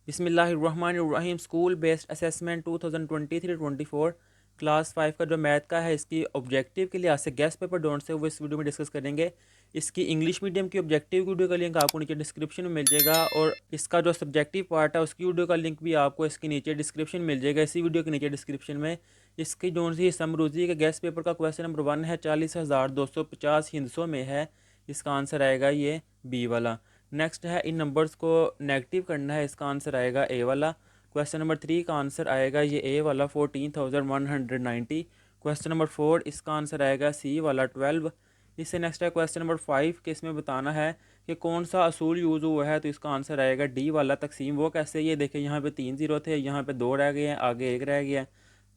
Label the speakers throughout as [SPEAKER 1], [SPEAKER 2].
[SPEAKER 1] बिस्मिल्लाहिर्रहमानिर्रहीम। School based assessment 2023-24 class 5 का जो मैथ का है, इसकी ऑब्जेक्टिव के लिहाज से गेस्ट पेपर डोंट से वो इस वीडियो में डिस्कस करेंगे। इसकी इंग्लिश मीडियम की ऑब्जेक्टिव वीडियो का लिंक आपको नीचे डिस्क्रिप्शन में मिल जाएगा, और इसका जो सब्जेक्टिव पार्ट है उसकी वीडियो का लिंक भी आपको इसके नीचे डिस्क्रिप्शन मिल जाएगा, इसी वीडियो के नीचे डिस्क्रिप्शन में। इसकी जो सी समरूजी के गेस्ट पेपर का क्वेश्चन नंबर 1 है, 40,250 हिंसों में है। इसका आंसर आएगा ये बी वाला। नेक्स्ट है, इन नंबर्स को नेगेटिव करना है, इसका आंसर आएगा ए वाला। क्वेश्चन नंबर 3 का आंसर आएगा ये ए वाला 14,190। क्वेश्चन नंबर 4 इसका आंसर आएगा सी वाला 12। इससे नेक्स्ट है क्वेश्चन नंबर 5 के, इसमें बताना है कि कौन सा असूल यूज़ हुआ है, तो इसका आंसर आएगा डी वाला तकसीम। वो कैसे, ये देखिए यहाँ पे 3 ज़ीरो थे, यहाँ पे 2 रह गए हैं, आगे 1 रह गया है,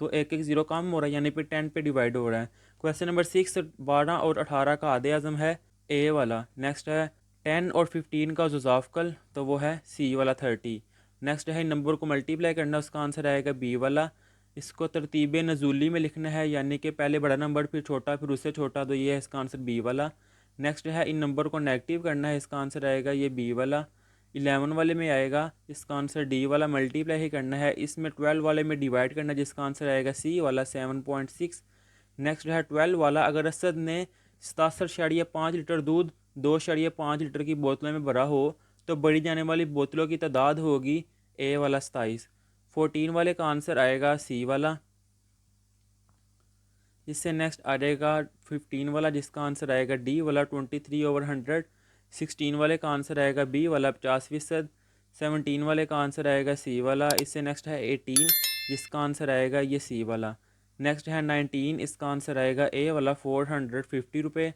[SPEAKER 1] तो एक एक ज़ीरो कम हो रहा है, यानी पे 10 पे डिवाइड हो रहा है। क्वेश्चन नंबर 6 12 और 18 का आधे आज़म है, ए वाला। नेक्स्ट है 10 और 15 का जुज़ाफ़कल, तो वो है सी वाला 30। नेक्स्ट है, इन नंबर को मल्टीप्लाई करना, उसका आंसर आएगा बी वाला। इसको तरतीब नज़ूली में लिखना है, यानी कि पहले बड़ा नंबर फिर छोटा फिर उससे छोटा, तो ये है इसका आंसर बी वाला। नेक्स्ट है, इन नंबर को नेगेटिव करना है, इसका आंसर आएगा ये बी वाला। 11 वाले में आएगा, इसका आंसर डी वाला, मल्टीप्लाई ही करना है। इसमें 12 वाले में डिवाइड करना है, जिसका आंसर आएगा सी वाला 7.6। नेक्स्ट है 12 वाला, अगर असद ने 67.5 लीटर दूध 2.5 लीटर की बोतलों में भरा हो, तो बढ़ी जाने वाली बोतलों की तादाद होगी ए वाला 27। 14 वाले का आंसर आएगा सी वाला। इससे नेक्स्ट आ जाएगा 15 वाला, जिसका आंसर आएगा डी वाला 23/100। 16 वाले का आंसर आएगा बी वाला 50%। 17 वाले का आंसर आएगा सी वाला। इससे नेक्स्ट है 18, जिसका आंसर आएगा ये सी वाला। नेक्स्ट है 19, इसका आंसर आएगा ए वाला 450 रुपये।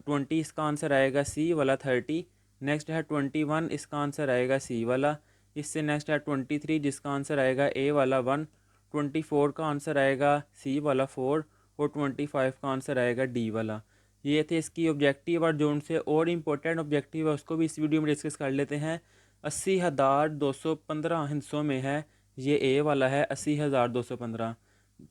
[SPEAKER 1] 20 इसका आंसर आएगा सी वाला 30। नेक्स्ट है 21, इसका आंसर आएगा सी वाला। इससे नेक्स्ट है 23, जिसका आंसर आएगा ए वाला 1। 24 का आंसर आएगा सी वाला 4, और 25 का आंसर आएगा डी वाला। ये थे इसकी ऑब्जेक्टिव, और जो उनसे और इम्पोर्टेंट ऑब्जेक्टिव है उसको भी इस वीडियो में डिस्कस कर लेते हैं। 80,215 हिस्सों में है, ये ए वाला है 80,215।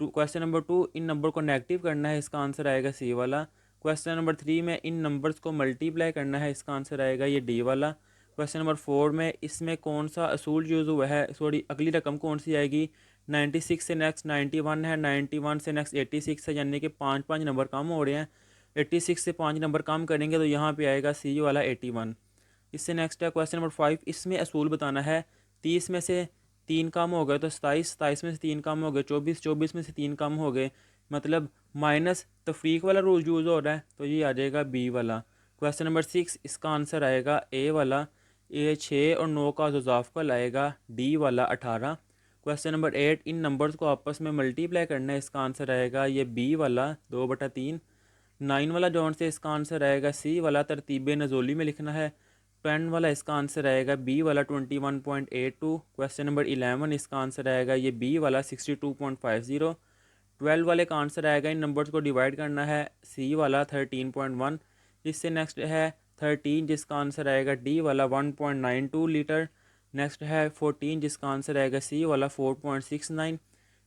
[SPEAKER 1] क्वेश्चन नंबर 2, इन नंबर को नेगेटिव करना है, इसका आंसर आएगा सी वाला। क्वेश्चन नंबर 3 में इन नंबर्स को मल्टीप्लाई करना है, इसका आंसर आएगा ये डी वाला। क्वेश्चन नंबर 4 में इसमें कौन सा असूल यूज़ हुआ है, सॉरी अगली रकम कौन सी आएगी। 96 से नेक्स्ट 91 है, 91 से नेक्स्ट 86 है, यानी कि 5 नंबर कम हो रहे हैं। 86 से 5 नंबर कम करेंगे तो यहाँ पे आएगा सी वाला 81। इससे नेक्स्ट है क्वेश्चन नंबर 5, इसमें असूल बताना है। 30 में से 3 कम हो गए तो 27, 27 में से 3 कम हो गए 24, 24 में से 3 कम हो गए, मतलब माइनस तफरीक वाला रूल यूज़ हो रहा है, तो ये आ जाएगा बी वाला। क्वेश्चन नंबर 6, इसका आंसर आएगा ए वाला। ये 6 और 9 का जुज़ाफ़कल आएगा डी वाला 18। क्वेश्चन नंबर 8, इन नंबर्स को आपस में मल्टीप्लाई करना है, इसका आंसर आएगा ये बी वाला 2/3। 9 वाला जौन से, इसका आंसर आएगा सी वाला, तरतीब नज़ोली में लिखना है। 10 वाला, इसका आंसर आएगा बी वाला 21.82। क्वेश्चन नंबर 11, इसका आंसर आएगा ये बी वाला 62.50। 12 वाले का आंसर आएगा, इन नंबर्स को डिवाइड करना है, सी वाला 13.1। इससे नेक्स्ट है 13, जिसका आंसर आएगा डी वाला 1.92 लीटर। नेक्स्ट है 14, जिसका आंसर आएगा सी वाला 4.69।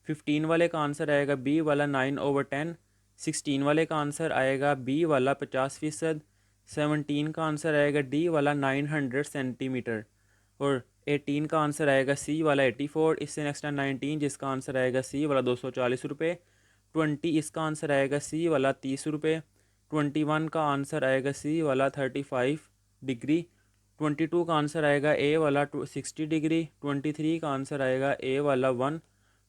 [SPEAKER 1] 15 वाले का आंसर आएगा बी वाला 9/10। 16 वाले का आंसर आएगा बी वाला 50%। 17 का आंसर आएगा डी वाला 900 सेंटीमीटर। और 18 का आंसर आएगा सी वाला 84। इससे नेक्स्ट है 19, जिसका आंसर आएगा सी वाला 240 रुपये। 20 इसका आंसर आएगा सी वाला 30 रुपये। 21 का आंसर आएगा सी वाला 35 डिग्री। 22 का आंसर आएगा ए वाला 60 डिग्री। 23 का आंसर आएगा ए वाला 1।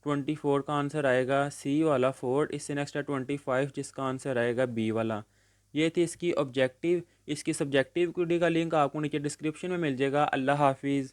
[SPEAKER 1] 24 का आंसर आएगा सी वाला 4। इससे नेक्स्ट है 25, जिसका आंसर आएगा बी वाला। ये थी इसकी ऑब्जेक्टिव। इसकी सब्जेक्टिव क्वेरी का लिंक आपको नीचे डिस्क्रिप्शन में मिल जाएगा। अल्लाह हाफिज़।